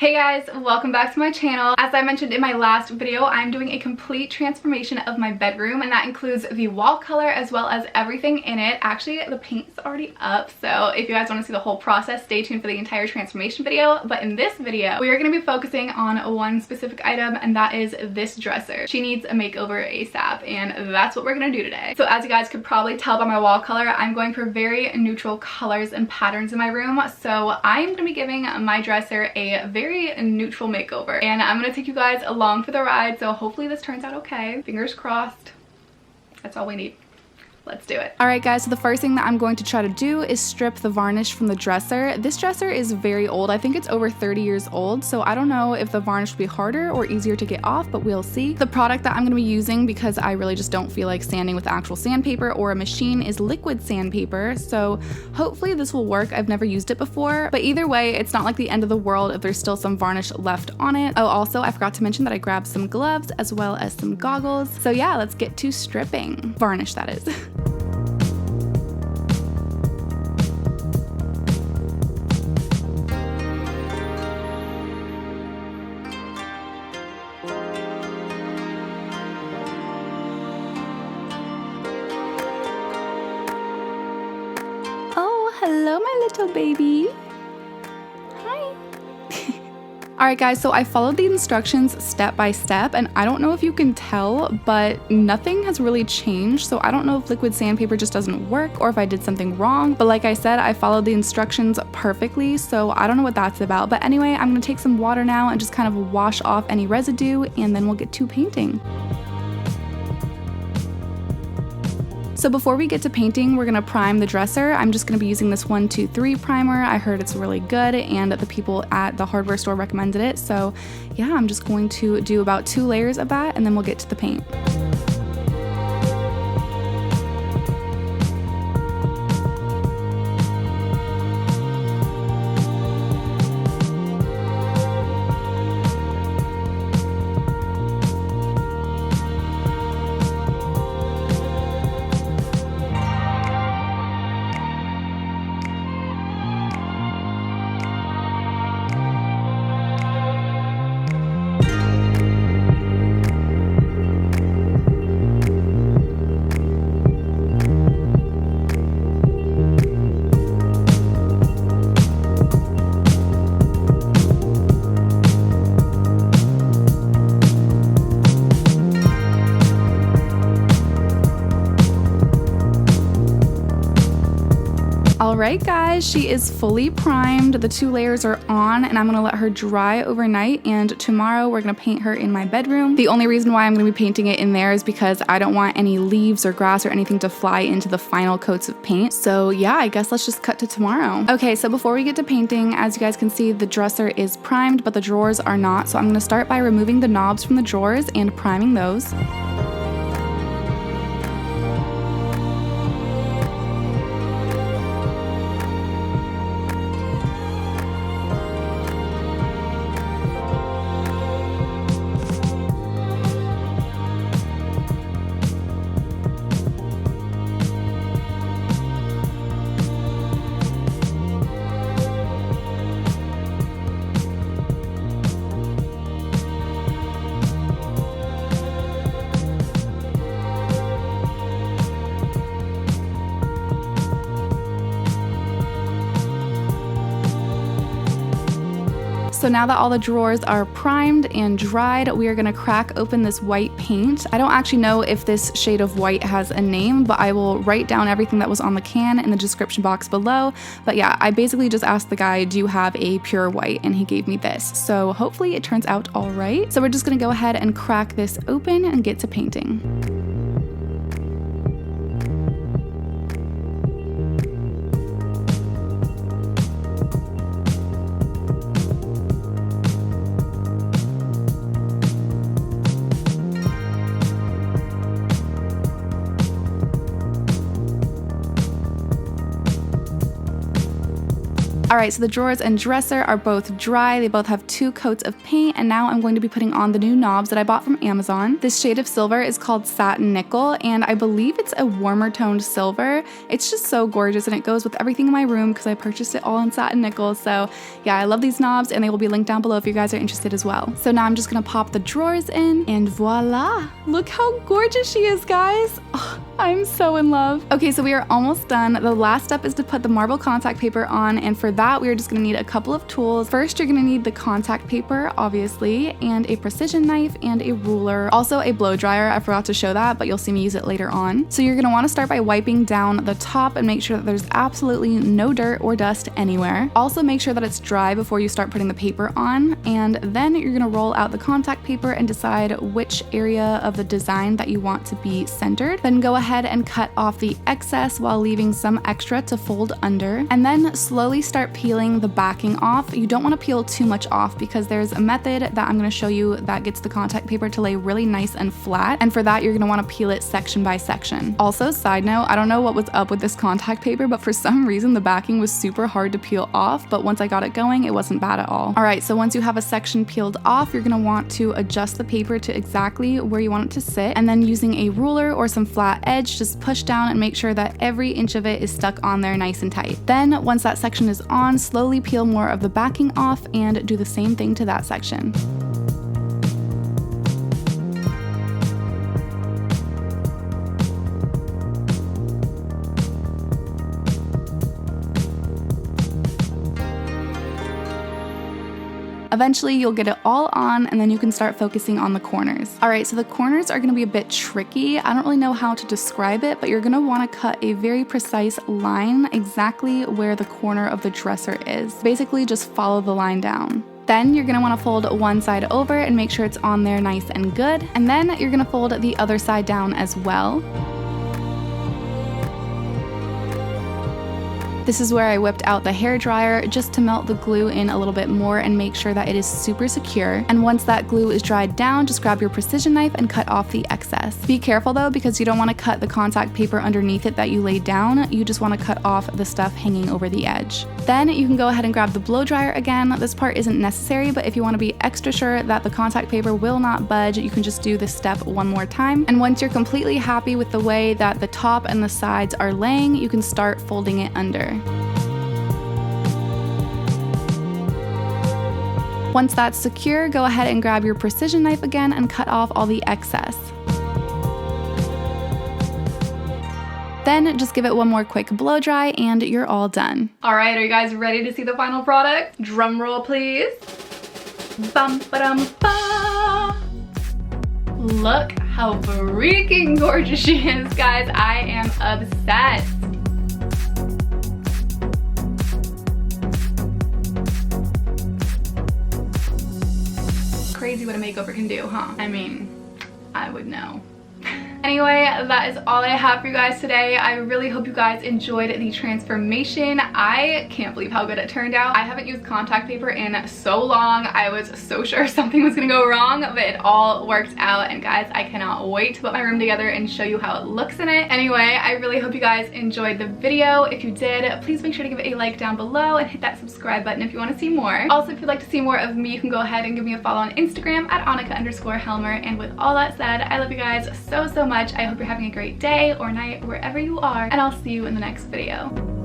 Hey guys, welcome back to my channel. As I mentioned in my last video, I'm doing a complete transformation of my bedroom, and that includes the wall color as well as everything in it. Actually, the paint's already up, so if you guys want to see the whole process, stay tuned for the entire transformation video. But in this video, we are going to be focusing on one specific item, and that is this dresser. She needs a makeover ASAP, and that's what we're going to do today. So as you guys could probably tell by my wall color, I'm going for very neutral colors and patterns in my room. So I'm going to be giving my dresser a very neutral makeover, and I'm gonna take you guys along for the ride, so hopefully this turns out okay. Fingers crossed. That's all we need. Let's do it. All right guys, so the first thing that I'm going to try to do is strip the varnish from the dresser. This dresser is very old. I think it's over 30 years old, so I don't know if the varnish will be harder or easier to get off, but we'll see. The product that I'm going to be using, because I really just don't feel like sanding with actual sandpaper or a machine, is liquid sandpaper, so hopefully this will work. I've never used it before, but either way, it's not like the end of the world if there's still some varnish left on it. Oh, also, I forgot to mention that I grabbed some gloves as well as some goggles. So yeah, let's get to stripping. Varnish, that is. Hello, my little baby. Hi. Alright guys, so I followed the instructions step by step, and I don't know if you can tell, but nothing has really changed. So I don't know if liquid sandpaper just doesn't work or if I did something wrong. But like I said, I followed the instructions perfectly, so I don't know what that's about. But anyway, I'm going to take some water now and just kind of wash off any residue, and then we'll get to painting. So before we get to painting, we're gonna prime the dresser. I'm just gonna be using this 1-2-3 primer. I heard it's really good, and the people at the hardware store recommended it. So yeah, I'm just going to do about 2 layers of that, and then we'll get to the paint. Alright guys, she is fully primed. The 2 layers are on, and I'm going to let her dry overnight, and tomorrow we're going to paint her in my bedroom. The only reason why I'm going to be painting it in there is because I don't want any leaves or grass or anything to fly into the final coats of paint. So yeah, I guess let's just cut to tomorrow. Okay, so before we get to painting, as you guys can see, the dresser is primed, but the drawers are not. So I'm going to start by removing the knobs from the drawers and priming those. So now that all the drawers are primed and dried, we are going to crack open this white paint. I don't actually know if this shade of white has a name, but I will write down everything that was on the can in the description box below. But yeah, I basically just asked the guy, do you have a pure white? And he gave me this. So hopefully it turns out all right. So we're just going to go ahead and crack this open and get to painting. All right, so the drawers and dresser are both dry. They both have 2 coats of paint, and now I'm going to be putting on the new knobs that I bought from Amazon. This shade of silver is called Satin Nickel, and I believe it's a warmer toned silver. It's just so gorgeous, and it goes with everything in my room because I purchased it all in satin nickel. So yeah, I love these knobs, and they will be linked down below if you guys are interested as well. So now I'm just gonna pop the drawers in, and voila! Look how gorgeous she is, guys. Oh, I'm so in love. Okay, so we are almost done. The last step is to put the marble contact paper on, and for that we are just gonna need a couple of tools. First, you're gonna need the contact paper, obviously, and a precision knife and a ruler. Also a blow dryer. I forgot to show that, but you'll see me use it later on. So you're gonna wanna start by wiping down the top and make sure that there's absolutely no dirt or dust anywhere. Also make sure that it's dry before you start putting the paper on, and then you're gonna roll out the contact paper and decide which area of the design that you want to be centered. Then go ahead and cut off the excess while leaving some extra to fold under, and then slowly start peeling the backing off. You don't want to peel too much off because there's a method that I'm going to show you that gets the contact paper to lay really nice and flat, and for that you're going to want to peel it section by section. Also, side note, I don't know what was up with this contact paper, but for some reason the backing was super hard to peel off, but once I got it going, it wasn't bad at all. Alright, so once you have a section peeled off, you're going to want to adjust the paper to exactly where you want it to sit, and then using a ruler or some flat edge, just push down and make sure that every inch of it is stuck on there nice and tight. Then once that section is on, slowly peel more of the backing off and do the same thing to that section. Eventually you'll get it all on, and then you can start focusing on the corners. Alright, so the corners are going to be a bit tricky. I don't really know how to describe it, but you're going to want to cut a very precise line exactly where the corner of the dresser is. Basically just follow the line down. Then you're going to want to fold one side over and make sure it's on there nice and good, and then you're going to fold the other side down as well. This is where I whipped out the hairdryer just to melt the glue in a little bit more and make sure that it is super secure. And once that glue is dried down, just grab your precision knife and cut off the excess. Be careful though, because you don't want to cut the contact paper underneath it that you laid down. You just want to cut off the stuff hanging over the edge. Then you can go ahead and grab the blow dryer again. This part isn't necessary, but if you want to be extra sure that the contact paper will not budge, you can just do this step one more time. And once you're completely happy with the way that the top and the sides are laying, you can start folding it under. Once that's secure, go ahead and grab your precision knife again and cut off all the excess. Then just give it one more quick blow dry and you're all done. Alright, are you guys ready to see the final product? Drum roll please. Bum ba dum ba. Look how freaking gorgeous she is, guys. I am obsessed. Crazy what a makeover can do, huh? I mean, I would know. Anyway, that is all I have for you guys today. I really hope you guys enjoyed the transformation. I can't believe how good it turned out. I haven't used contact paper in so long. I was so sure something was gonna go wrong, but it all worked out. And guys, I cannot wait to put my room together and show you how it looks in it. Anyway, I really hope you guys enjoyed the video. If you did, please make sure to give it a like down below and hit that subscribe button if you want to see more. Also, if you'd like to see more of me, you can go ahead and give me a follow on Instagram at Annika_Helmer. And with all that said, I love you guys so much. I hope you're having a great day or night wherever you are, and I'll see you in the next video.